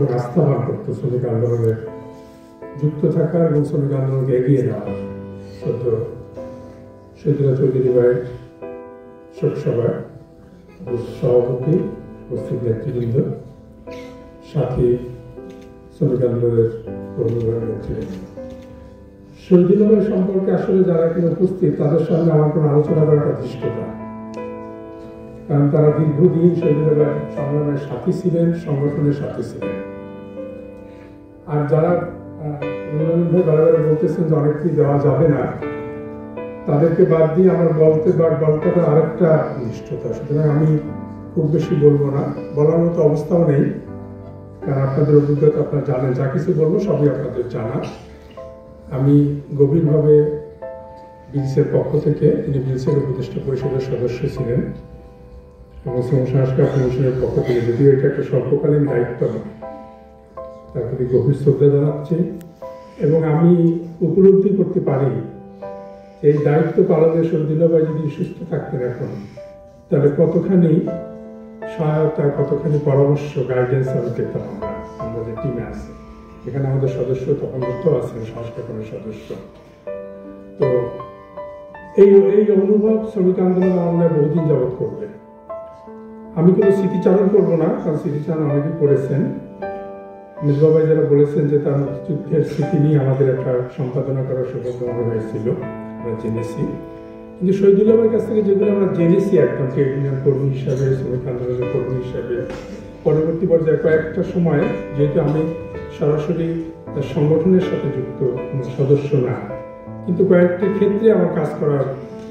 এবং আস্থাবান করত শ্রমিক আন্দোলনের যুক্ত থাকা এবং শ্রমিক আন্দোলনকে এগিয়ে নেওয়া। সদ্য শহীদুল্লাহ চৌধুরী ভাইয়ের শোকসভায় সভাপতি, উপস্থিত নেতৃবৃন্দ, সাথী শ্রমিক আন্দোলনের কর্মীরা ছিলেন। শহীদুল্লাহ ভাই সম্পর্কে আসলে যারা এখানে উপস্থিত তাদের সঙ্গে আমার কোনো আলোচনা করাটা ধৃষ্টতা, কারণ তারা দীর্ঘদিন শহীদুল্লাহ ভাই সংগ্রামের সাথী ছিলেন, সংগঠনের সাথী ছিলেন। আর যারা বারবার বলতেছেন যে অনেক কিছু দেওয়া যাবে না, তাদেরকে বাদ দিয়ে আমার বলতে আরেকটা নিষ্ঠতা। সুতরাং আমি খুব বেশি বলবো না, বলার মতো অবস্থাও নেই, কারণ আপনাদের অভিজ্ঞতা আপনারা জানেন, যা কিছু বলবো সবই আপনাদের জানা। আমি গভীরভাবে বিলসের পক্ষ থেকে, তিনি বিলসের উপদেষ্টা পরিষদের সদস্য ছিলেন এবং শ্রম সংস্কার কমিশনের পক্ষ থেকে, যদিও এটা একটা স্বল্পকালীন দায়িত্ব, তার প্রতি গভীর শ্রদ্ধা জানাচ্ছি। এবং আমি উপলব্ধি করতে পারি এই দায়িত্ব পালনের শহীদুল্লাহ ভাই যদি সুস্থ থাকতেন এখন, তাহলে কতখানি সহায়তা, কতখানি পরামর্শ, গাইডেন্স আমি পেতাম আমরা যে টিমে আছি। এখানে আমাদের সদস্য তখন আছেন, সংস্কার কমিটির সদস্য। তো এই অনুভব শ্রমিক আন্দোলন আমাদের বহুদিন যাবৎ করবে। আমি কোনো স্মৃতিচারণ করবো না, কারণ স্মৃতিচারণ অনেকেই করেছেন। মিসবাহ ভাই যারা বলেছেন যে তার যুদ্ধের স্মৃতি নিয়ে আমাদের একটা সম্পাদনা করার সৌভাগ্য মনে হয়েছিল, আমরা জেনেছি। কিন্তু শহীদুল্লাহ ভাইয়ের কাছ থেকে যেগুলো আমরা জেনেছি একদম ইউনিয়ন কর্মী হিসাবে, শ্রমিক আন্দোলনের কর্মী হিসাবে, পরবর্তী পর্যায়ে কয়েকটা সময়, যেহেতু আমি সরাসরি তার সংগঠনের সাথে যুক্ত সদস্য না, কিন্তু কয়েকটি ক্ষেত্রে আমার কাজ করার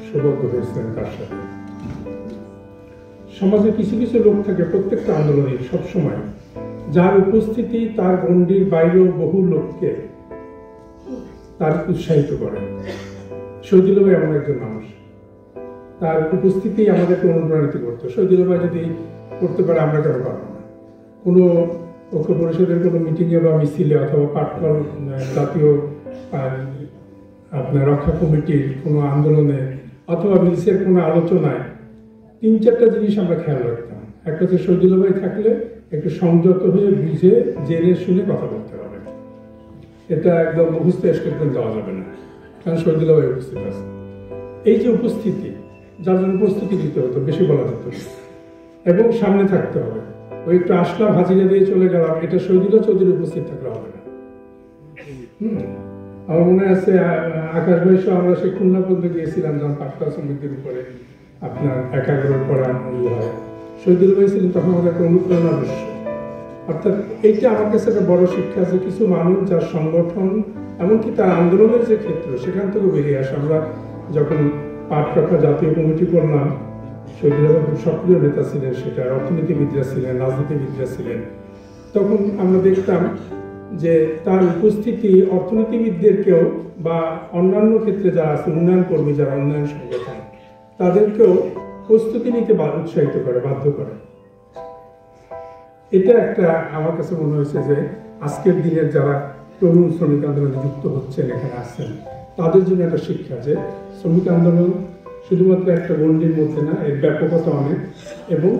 সৌভাগ্য হয়েছিলেন তার সাথে। সমাজে কিছু কিছু লোক থাকে প্রত্যেকটা আন্দোলনে সবসময়, যার উপস্থিতি তার গণ্ডির বাইরেও বহু লোককে তার উৎসাহিত করে। শহীদুল্লাহ ভাই এমন একজন মানুষ, তার উপস্থিতি আমাদেরকে অনুপ্রাণিত করতো। শহীদুল্লাহ ভাই যদি করতে পারে, আমরা কেন পারবো না? কোনো ঐক্য পরিষদের কোনো মিটিংয়ে বা মিছিলে, অথবা পাটকল জাতীয় আপনার রক্ষা কমিটির কোনো আন্দোলনে, অথবা মিলসের কোনো আলোচনায় ৩-৪টা জিনিস আমরা খেয়াল রাখতাম। একটা হচ্ছে শহীদুল্লাহ ভাই থাকলে একটু সংযত হয়ে বুঝে জেনে শুনে কথা বলতে হবে। এটা একদম মুখস্থ স্টেটমেন্ট দেওয়া যাবে না, কারণ শহীদুল্লাহ ভাই উপস্থিত আছে। এই যে উপস্থিতি, যার জন্য উপস্থিতি দিতে হতো, বেশি বলা যেত না, এবং সামনে থাকতে হবে। ওই একটু আসলাম, হাজিরা দিয়ে চলে গেলাম, এটা শহীদুল্লাহ চৌধুরী উপস্থিত থাকলে হবে না। আমার মনে আছে আকাশ ভাই সহ আমরা সেই খুলনা পর্যন্ত গিয়েছিলাম, যখন পাটকল শ্রমিকদের উপরে আপনার একাগ্রের পরে হয়। শহীদুল্লাহ ভাই ছিলেন তখন আমাদের একটা অনুপ্রেরণার উৎস। অর্থাৎ এইটা আমার কাছে একটা বড় শিক্ষা আছে, কিছু মানুষ যার সংগঠন, এমনকি তার আন্দোলনের যে ক্ষেত্র, সেখান থেকে বেরিয়ে আসে। আমরা যখন পাট রক্ষা জাতীয় কমিটি করলাম, শহীদুল্লাহ ভাই খুব সক্রিয় নেতা ছিলেন, সেটা অর্থনীতিবিদরা ছিলেন, রাজনীতিবিদরা ছিলেন। তখন আমরা দেখতাম যে তার উপস্থিতি অর্থনীতিবিদদেরকেও বা অন্যান্য ক্ষেত্রে যারা আছে, উন্নয়ন কর্মী যারা, উন্নয়ন সংগঠন, তাদেরকেও প্রস্তুতি নিতে উৎসাহিত করে, বাধ্য করে। এটা একটা আমার কাছে মনে হয়েছে যে আজকের দিনের যারা তরুণ শ্রমিক আন্দোলনে যুক্ত হচ্ছেন, এখানে আসছেন, তাদের জন্য একটা শিক্ষা যে শ্রমিক আন্দোলন শুধুমাত্র একটা গণ্ডির মধ্যে না, এর ব্যাপকতা অনেক, এবং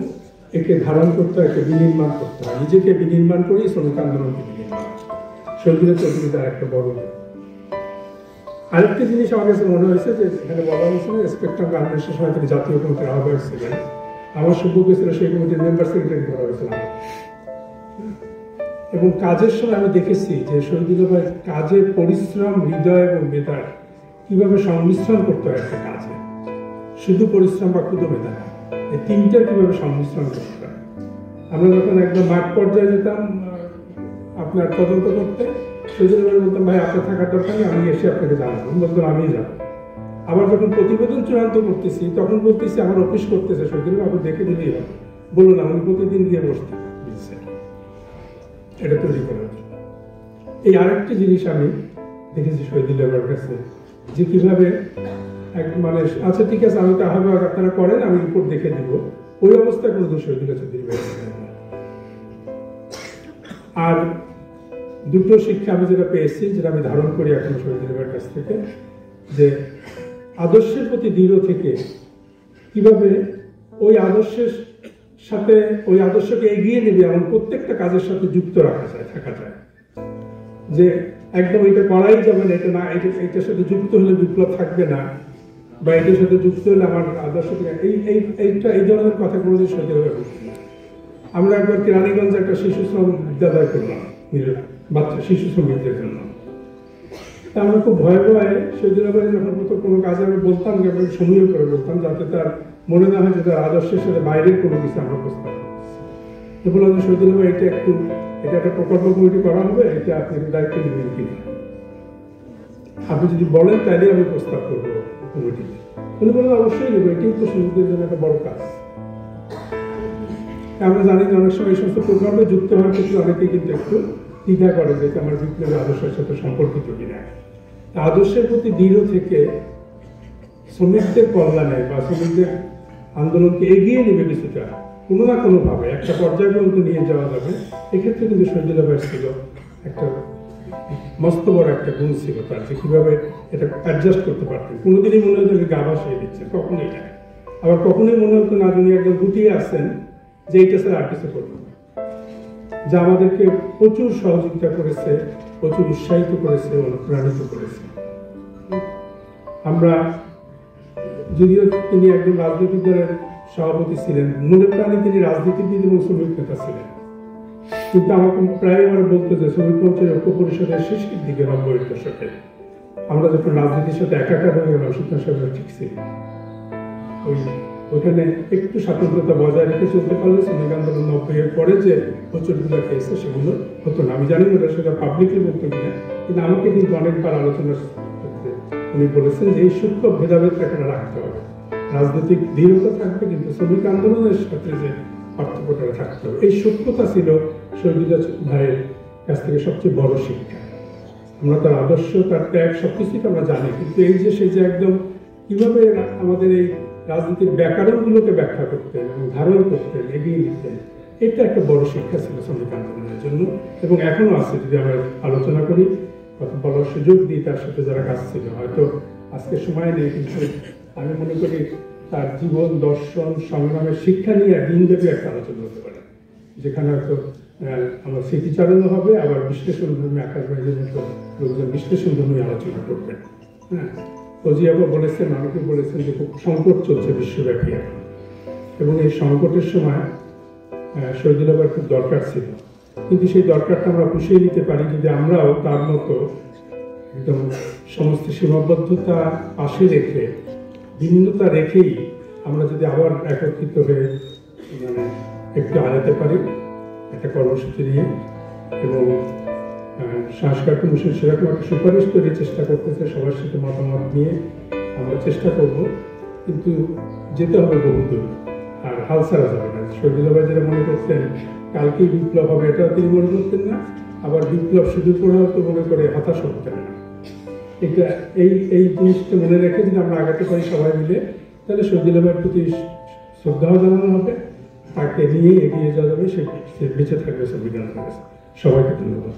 একে ধারণ করতে হয়, একে বিনির্মাণ করতে হয়। নিজেকে বিনির্মাণ করেই শ্রমিক আন্দোলনকে বিনির্মাণ। শহীদুল্লাহ চৌধুরী তার একটা বড়। আরেকটা জিনিস আমার কাছে মনে হয়েছে যে এখানে বলা হয়েছিল, স্পেকট্রাম গার্মেন্টসের সময় তিনি জাতীয় কমিটির আহ্বায়ক ছিলেন। আমার সৌভাগ্য ছিল সেই কমিটির মেম্বার সেক্রেটারি করা হয়েছিল। এবং কাজের সময় আমি দেখেছি যে শহীদুল্লাহ ভাই কাজের পরিশ্রম, হৃদয় এবং মেধার কিভাবে সংমিশ্রণ করতে হয় একটা কাজে। শুধু পরিশ্রম বা ক্ষুদ্র মেধা না, এই তিনটার কিভাবে সংমিশ্রণ করতে হয়। আমরা যখন একদম মাঠ পর্যায়ে যেতাম আপনার তদন্ত করতে, শহীদুল্লাহ ভাই বলতাম, ভাই আপনার থাকার দরকার নেই, আমি এসে আপনাকে জানাবো। বলতাম আমিই যাবো। আবার যখন প্রতিবেদন চূড়ান্ত করতেছি, তখন বলতেছি আমার অফিস করতেছে, শহীদুল্লাহ আপনি দেখে দিলেই হবে। বলুন না, উনি প্রতিদিন গিয়ে বসতেন এটা তৈরি করার জন্য। এই আরেকটি জিনিস আমি দেখেছি শহীদুল্লাহ ভাইয়ের কাছে, যে কিভাবে মানে আচ্ছা ঠিক আছে, আমি তো আহ্বায়ক, আপনারা করেন, আমি রিপোর্ট দেখে দিব, ওই অবস্থায় কোনোদিন শহীদুল্লাহ চৌধুরী ভাই। আর দুটো শিক্ষা আমি যেটা পেয়েছি, যেটা আমি ধারণ করি এখন শহীদুল্লাহ ভাইয়ের কাছ থেকে, যে আদর্শের প্রতি দৃঢ় থেকে কিভাবে ওই আদর্শের সাথে ওই আদর্শকে এগিয়ে নেবে এমন প্রত্যেকটা কাজের সাথে যুক্ত থাকা যায়, যে একদম এটা করাই যাবে না, এটা না, এটার সাথে যুক্ত হলে বিপ্লব থাকবে না, বা এটার সাথে যুক্ত হলে আমার আদর্শ এই ধরনের কথা কোনোদিন সত্যি হবে না। আমরা একবার কেরানীগঞ্জে একটা শিশু শ্রম বিদ্যালয় করলাম বাচ্চা শিশু শ্রমিকদের জন্য। তা আমরা খুব ভয়ে ভয়ে শহীদুল্লাহ ভাই যখন কোনো কাজে আমি বলতাম, সমীহ করে বলতাম, যাতে তার মনে না হয় যে তার আদর্শের সাথে বাইরের কোনো কিছু আমরা প্রস্তাব করছি। বললাম যে শহীদুল্লাহ ভাই এটা একটা প্রকল্প কমিটি করা হবে, এটা আপনি দায়িত্ব নেবেন কিনা, আপনি যদি বলেন তাহলে আমি প্রস্তাব করবো কমিটিতে। উনি বললেন অবশ্যই নেবো, এটাই তো শ্রমিকদের জন্য একটা বড় কাজ। আমরা জানি যে অনেক সময় এই সমস্ত প্রোগ্রামে যুক্ত হওয়ার ক্ষেত্রে অনেকেই কিন্তু একটু দ্বিধা করে যে আমার বিপ্লবী আদর্শের সাথে সম্পর্কিত কিনা। আদর্শের প্রতি দৃঢ় থেকে শ্রমিকদের কল্যাণে বা শ্রমিকদের আন্দোলনকে এগিয়ে নেবে কিছুটা, কোনো না কোনোভাবে একটা পর্যায় পর্যন্ত নিয়ে যাওয়া যাবে, এক্ষেত্রে কিন্তু শহীদুল্লাহ ভাই ছিল একটা মস্ত বড় একটা গুণ ছিল তার, যে কিভাবে এটা অ্যাডজাস্ট করতে পারতেন। কোনোদিনই মনে হতো যে গা ভাসিয়ে দিচ্ছে, কখনোই না। আবার কখনোই মনে হতো না যিনি একদম গুটিয়ে আসছেন যে এইটা স্যার আর কিছু করবেন, যা আমাদেরকে প্রচুর সহযোগিতা করেছে, প্রচুর উৎসাহিত করেছে, অনুপ্রাণিত করেছে। আমরা যদিও তিনি একজন রাজনৈতিক দলের সভাপতি ছিলেন, মনে প্রাণে তিনি রাজনীতিবিদ এবং শ্রমিক নেতা ছিলেন, কিন্তু আমাকে প্রায় আমরা বলতো যে শ্রমিক মঞ্চের ঐক্য পরিষদের শেষের দিকে 90-এর দশকে আমরা যখন রাজনীতির সাথে একাকার হয়ে গেলাম, সুতরাং সেটা ঠিক ছিল। ওইখানে একটু স্বাতন্ত্রতা বজায় রেখে চলতে পারলে শ্রমিক আন্দোলন 90-এর পরে যে প্রচুরগুলো খেয়েছে সেগুলো হতো না। আমি জানি ওটা সেটা পাবলিকলি বলতো কিনা, কিন্তু আমাকে কিন্তু অনেকবার আলোচনার ক্ষেত্রে উনি বলেছেন যে এই সূক্ষ্ম ভেদাভেদ এখানে রাখতে হবে, রাজনৈতিক দৃঢ়তা থাকবে কিন্তু শ্রমিক আন্দোলনের সাথে যে পার্থক্যটা থাকতে হবে। এই সূক্ষ্মতা ছিল শহীদুল্লাহ ভাইয়ের কাছ থেকে সবচেয়ে বড় শিক্ষা। আমরা তার আদর্শ, তার ত্যাগ সবকিছুই আমরা জানি, কিন্তু এই যে সে যে একদম কিভাবে আমাদের এই রাজনীতির ব্যাকরণগুলোকে ব্যাখ্যা করতেন এবং ধারণ করতেন, এগিয়ে নিতেন, এটা একটা বড় শিক্ষা ছিল শ্রমিক আন্দোলনের জন্য, এবং এখনো আছে। যদি আমরা আলোচনা করি, কথা বলার সুযোগ দিই তার সাথে যারা কাজ ছিল, হয়তো আজকে সময় নেই, কিন্তু আমি মনে করি তার জীবন দর্শন সংগ্রামের শিক্ষা নিয়ে দিনব্যাপী একটা আলোচনা হতে পারে, যেখানে হয়তো আমার স্মৃতিচারণও হবে, আবার বিশ্লেষণধর্মী আকাশ ভাইয়ের মতো লোকজন বিশ্লেষণধর্মী আলোচনা করবেন। হ্যাঁ, ফজিয়াবা বলেছেন, অনেকে বলেছেন যে খুব সংকট চলছে বিশ্বব্যাপী এখন, এবং এই সংকটের সময় শহীদুল্লাহ ভাইয়ের খুব দরকার ছিল, কিন্তু সেই দরকারটা আমরা পুষিয়ে নিতে পারি যদি আমরাও তার মতো একদম সমস্ত সীমাবদ্ধতা পাশে রেখে, ভিন্নতা রেখেই আমরা যদি আবার একত্রিত হয়ে একটু আগাতে পারি একটা কর্মসূচি নিয়ে, এবং সংস্কার কমিশন সেরকম একটা সুপারিশ তৈরির চেষ্টা করতেছে, সবার সাথে মতামত নিয়ে আমরা চেষ্টা করব, কিন্তু যেতে হবে বহুদূর, আর হাল ছাড়া যাবে না। শহীদুল্লাহ ভাই যেটা মনে করতেন কালকেই বিপ্লব হবে, এটাও তিনি মনে করতেন না, আবার বিপ্লব শুধু করেও তো মনে করে হতাশ হতেন না। এটা এই জিনিসটা মনে রেখে যদি আমরা আগাতে পারি সবাই মিলে, তাহলে শহীদুল্লাহ ভাইয়ের প্রতি শ্রদ্ধাও জানানো হবে, তাকে নিয়ে এগিয়ে যাওয়া যাবে, সে বেঁচে থাকবে সংবিধানের কাছে। সবাইকে ধন্যবাদ।